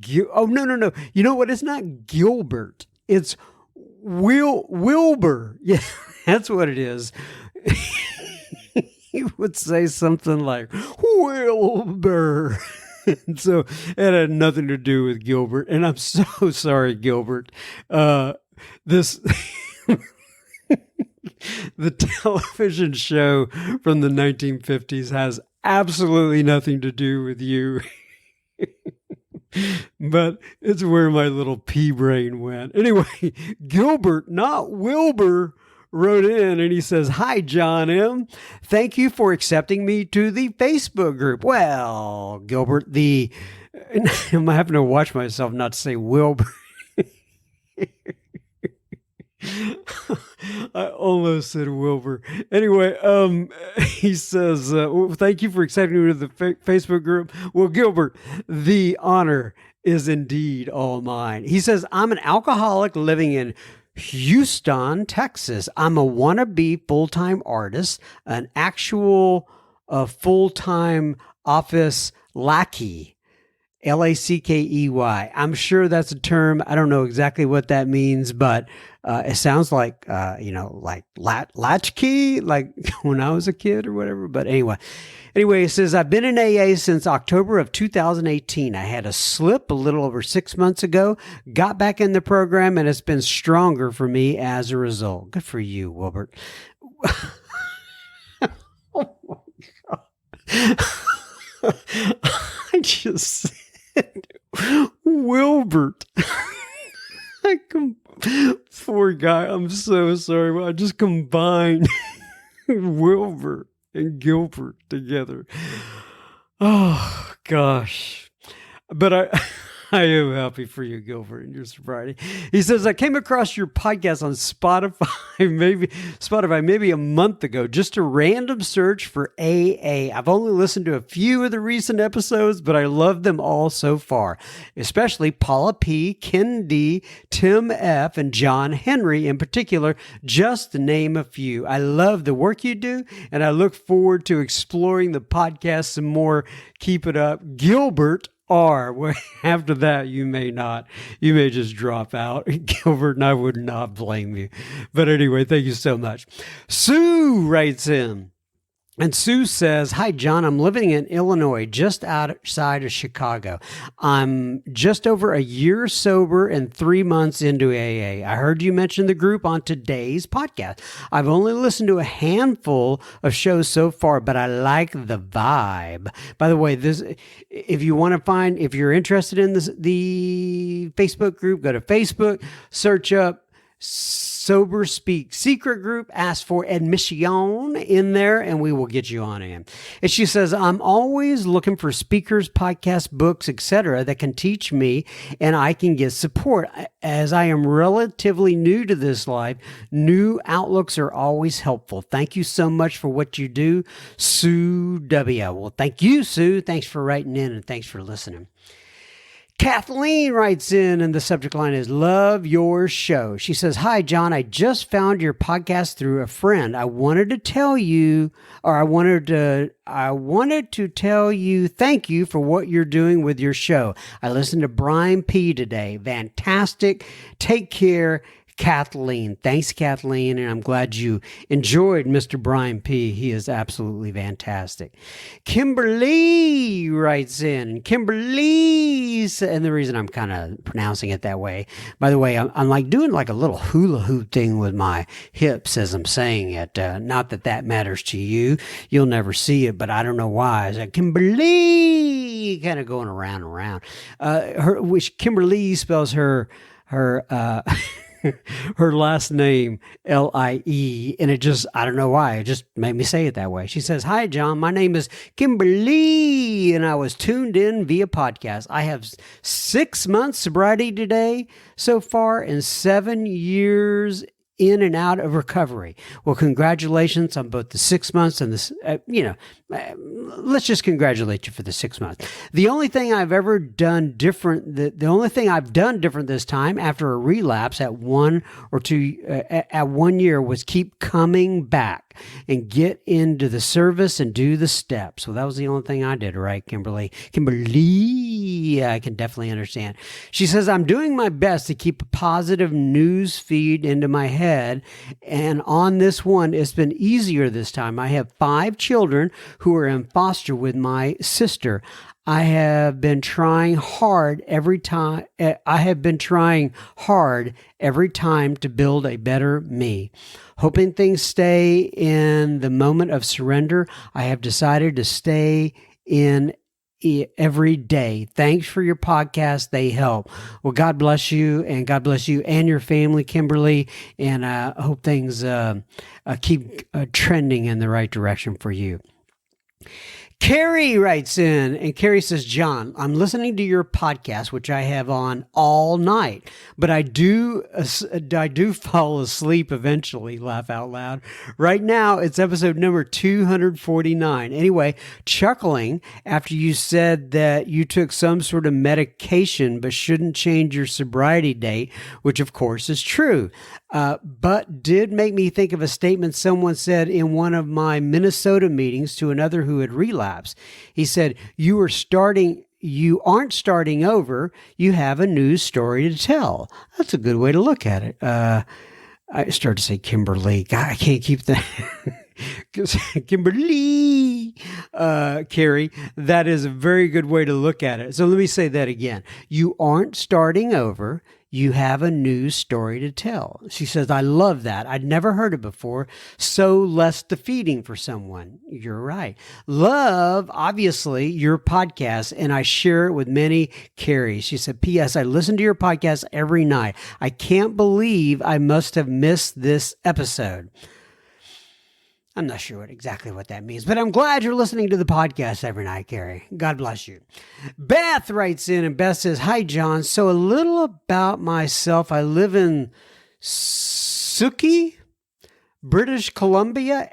no. You know what? It's not Gilbert. It's Wilbur. Yeah, that's what it is. He would say something like, Wilbur. And so it had nothing to do with Gilbert. And I'm so sorry, Gilbert. The television show from the 1950s has absolutely nothing to do with you. But it's where my little pea brain went. Anyway, Gilbert, not Wilbur, wrote in and he says, hi, John M. Thank you for accepting me to the Facebook group. Well, Gilbert, I'm having to watch myself not to say Wilbur. I almost said Wilbur. Anyway, he says, thank you for accepting me to the Facebook group. Well, Gilbert, the honor is indeed all mine. He says, I'm an alcoholic living in Houston, Texas. I'm a wannabe full-time artist, an actual full-time office lackey, Lackey. I'm sure that's a term. I don't know exactly what that means, but it sounds like, like latchkey, like when I was a kid or whatever. But anyway, it says, I've been in AA since October of 2018. I had a slip a little over 6 months ago, got back in the program, and it's been stronger for me as a result. Good for you, Wilbert. Oh my God. I just said Wilbert. Poor guy. I'm so sorry. I just combined Wilbur and Gilbert together. Oh, gosh. But I am happy for you, Gilbert, and your sobriety. He says, I came across your podcast on Spotify maybe a month ago, just a random search for AA. I've only listened to a few of the recent episodes, but I love them all so far, especially Paula P., Ken D., Tim F., and John Henry in particular, just to name a few. I love the work you do, and I look forward to exploring the podcast some more. Keep it up. Gilbert R. Well, after that, you may not. You may just drop out, Gilbert, and I would not blame you. But anyway, thank you so much. Sue writes in. And Sue says, "Hi, John. I'm living in Illinois, just outside of Chicago. I'm just over a year sober and 3 months into AA. I heard you mention the group on today's podcast. I've only listened to a handful of shows so far, but I like the vibe." By the way, if you're interested in the Facebook group, go to Facebook, search up Sober Speak Secret Group, ask for admission in there, and we will get you on in. And she says, "I'm always looking for speakers, podcasts, books, etc. that can teach me and I can get support. As I am relatively new to this life, new outlooks are always helpful. Thank you so much for what you do, Sue W." Well, thank you, Sue. Thanks for writing in and thanks for listening. Kathleen writes in, and the subject line is "Love Your Show." She says, "Hi, John. I just found your podcast through a friend. I wanted to tell you thank you for what you're doing with your show. I listened to Brian P. today. Fantastic. Take care, Kathleen." Thanks, Kathleen, and I'm glad you enjoyed Mr. Brian P. He is absolutely fantastic. Kimberly writes in. And the reason I'm kind of pronouncing it that way, by the way, I'm like doing like a little hula hoop thing with my hips as I'm saying it. Not that matters to you. You'll never see it, but I don't know why. It's like Kimberly, kind of going around and around. Which Kimberly spells her her last name Lie, and I don't know why, it just made me say it that way. She says, "Hi, John. My name is Kimberly, and I was tuned in via podcast. I have 6 months sobriety today so far and 7 years in and out of recovery." Well, congratulations on both the 6 months and this, let's just congratulate you for the 6 months. The only thing I've done different this time after a relapse at 1 year was keep coming back and get into the service and do the steps. So that was the only thing I did, right, Kimberly? Kimberly, I can definitely understand. She says, "I'm doing my best to keep a positive news feed into my head. And on this one, it's been easier this time. I have 5 children who are in foster with my sister. I have been trying hard every time to build a better me. Hoping things stay in the moment of surrender, I have decided to stay in every day. Thanks for your podcast. They help." Well, God bless you, and God bless you and your family, Kimberly. And I hope things keep trending in the right direction for you. Carrie writes in, and Carrie says, "John, I'm listening to your podcast, which I have on all night, but I do fall asleep eventually." Laugh out loud. Right now, it's episode number 249. Anyway, chuckling after you said that you took some sort of medication but shouldn't change your sobriety date, which of course is true. But did make me think of a statement someone said in one of my Minnesota meetings to another who had relapsed. He said, you aren't starting over. You have a new story to tell." That's a good way to look at it. I started to say Kimberly. God, I can't keep that. Kimberly, Carrie, that is a very good way to look at it. So let me say that again. You aren't starting over. You have a new story to tell. She says, "I love that. I'd never heard it before. So less defeating for someone." You're right. Love, obviously, your podcast, and I share it with many. Carrie, she said, "P.S. I listen to your podcast every night. I can't believe I must have missed this episode." I'm not sure exactly what that means, but I'm glad you're listening to the podcast every night, Carrie. God bless you. Beth writes in, and Beth says, "Hi, John. So a little about myself. I live in Sooke, British Columbia,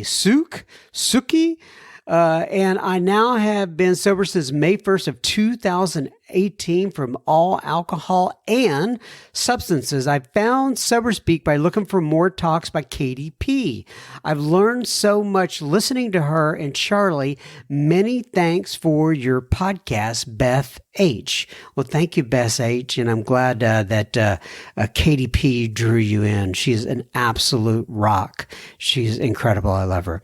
Sooke. And I now have been sober since May 1st of 2018 from all alcohol and substances. I found Sober Speak by looking for more talks by Katie P. I've learned so much listening to her and Charlie. Many thanks for your podcast, Beth H. Well, thank you, Beth H. And I'm glad that Katie P drew you in. She's an absolute rock. She's incredible. I love her.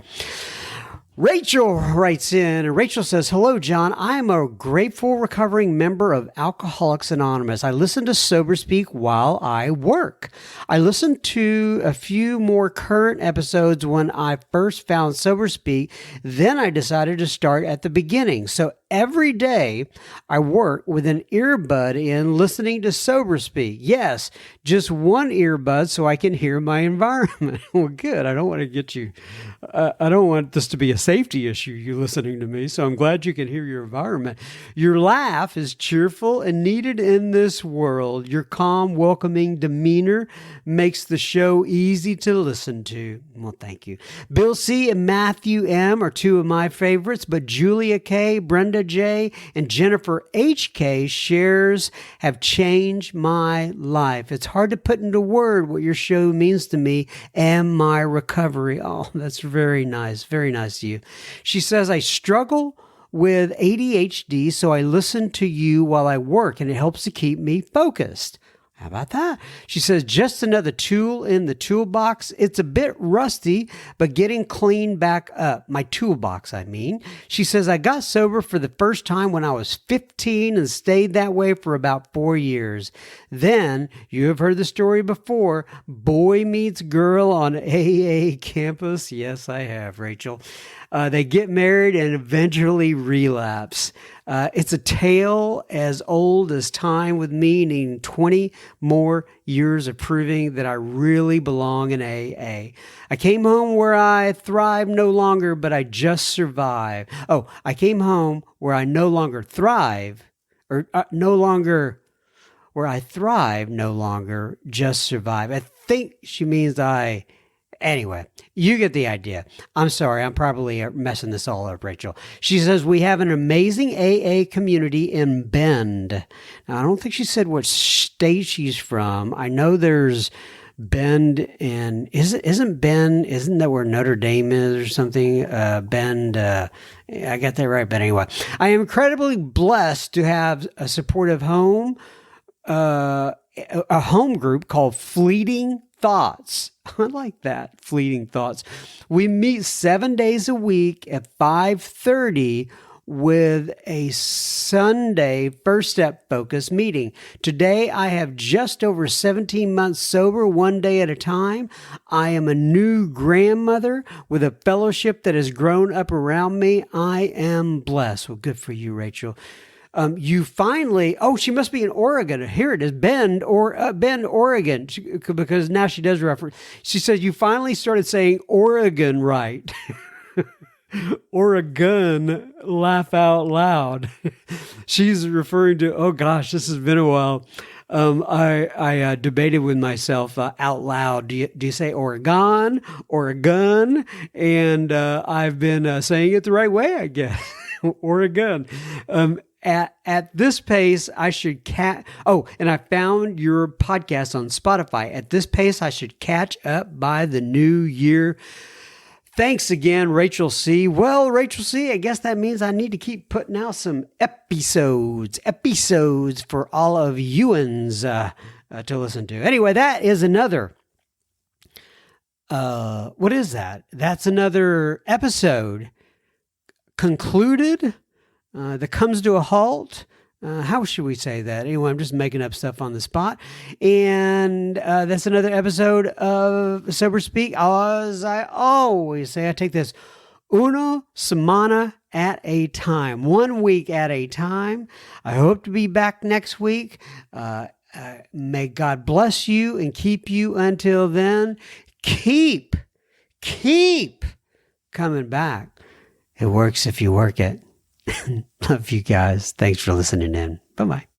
Rachel writes in, and Rachel says, "Hello, John. I am a grateful recovering member of Alcoholics Anonymous. I listen to Sober Speak while I work. I listened to a few more current episodes when I first found Sober Speak. Then I decided to start at the beginning. So every day I work with an earbud in listening to Sober Speak. Yes, just one earbud so I can hear my environment." Well, good. I don't want to get you, I don't want this to be a safety issue, you listening to me. So I'm glad you can hear your environment. Your laugh is cheerful and needed in this world. Your calm, welcoming demeanor makes the show easy to listen to. Well, thank you. Bill C. and Matthew M. are two of my favorites, but Julia K., Brenda J., and Jennifer H.K. shares have changed my life. It's hard to put into word what your show means to me and my recovery. Oh, that's very nice. Very nice of you. She says, "I struggle with ADHD, so I listen to you while I work, and it helps to keep me focused." How about that? She says, "Just another tool in the toolbox. It's a bit rusty, but getting cleaned back up. My toolbox, I mean." She says, "I got sober for the first time when I was 15 and stayed that way for about 4 years. Then, you have heard the story before, boy meets girl on AA campus." Yes, I have, Rachel. They get married and eventually relapse. It's a tale as old as time with me, needing 20 more years of proving that I really belong in AA. I came home where I thrive no longer, but I just survive. Oh, I came home where I no longer thrive, or where I thrive, no longer just survive. I think she means Anyway, you get the idea. I'm sorry, I'm probably messing this all up, Rachel. She says, "We have an amazing AA community in Bend." Now, I don't think she said what state she's from. I know there's Bend in, isn't that where Notre Dame is or something? Bend, I got that right, but anyway. "I am incredibly blessed to have a supportive home, a home group called Fleeting Thoughts." I like that, Fleeting Thoughts. "We meet 7 days a week at 5:30 with a Sunday first step focus meeting. Today, I have just over 17 months sober, one day at a time. I am a new grandmother with a fellowship that has grown up around me. I am blessed." Well, good for you, Rachel. You finally, she must be in Oregon. Here it is, Bend, Oregon, because now she does reference. She says, "You finally started saying Oregon right." Oregon, laugh out loud. She's referring to, oh gosh, this has been a while. I debated with myself out loud. Do you say Oregon? And I've been saying it the right way, I guess. Oregon. At this pace, I should and I found your podcast on Spotify. At this pace, I should catch up by the new year. Thanks again, Rachel C. Well, Rachel C., I guess that means I need to keep putting out some episodes for all of youans to listen to. Anyway, that is another, what is that? That's another episode concluded. That comes to a halt. How should we say that? Anyway, I'm just making up stuff on the spot. And that's another episode of Sober Speak. As I always say, I take this una semana at a time, 1 week at a time. I hope to be back next week. May God bless you and keep you until then. Keep coming back. It works if you work it. Love you guys. Thanks for listening in. Bye-bye.